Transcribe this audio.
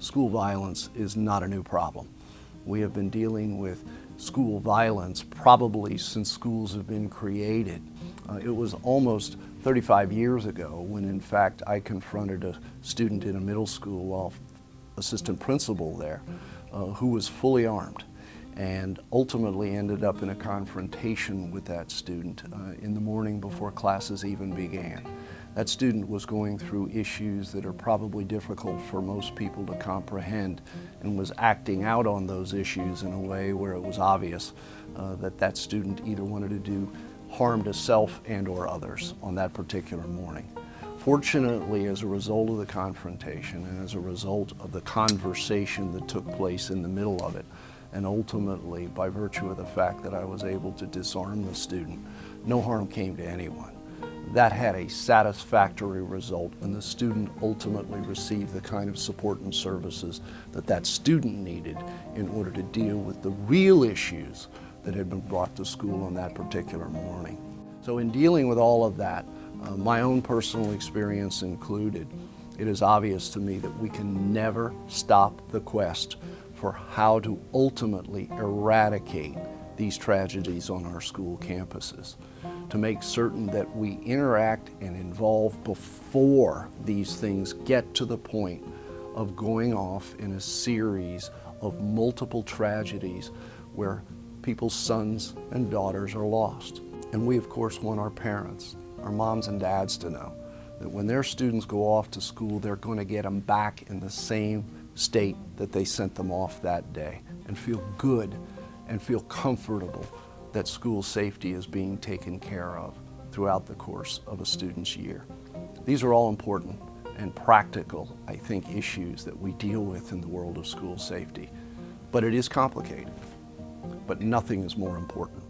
school violence is not a new problem. We have been dealing with school violence probably since schools have been created. It was almost 35 years ago when in fact I confronted a student in a middle school while assistant principal there who was fully armed and ultimately ended up in a confrontation with that student in the morning before classes even began. That student was going through issues that are probably difficult for most people to comprehend and was acting out on those issues in a way where it was obvious that that student either wanted to do harm to self and or others on that particular morning. Fortunately, as a result of the confrontation and as a result of the conversation that took place in the middle of it, and ultimately by virtue of the fact that I was able to disarm the student, no harm came to anyone. That had a satisfactory result, and the student ultimately received the kind of support and services that that student needed in order to deal with the real issues that had been brought to school on that particular morning. So in dealing with all of that, my own personal experience included, it is obvious to me that we can never stop the quest for how to ultimately eradicate these tragedies on our school campuses, to make certain that we interact and involve before these things get to the point of going off in a series of multiple tragedies where people's sons and daughters are lost. And we of course want our parents, our moms and dads to know that when their students go off to school, they're going to get them back in the same state that they sent them off that day and feel good and feel comfortable that school safety is being taken care of throughout the course of a student's year. These are all important and practical, I think, issues that we deal with in the world of school safety. But it is complicated, but nothing is more important.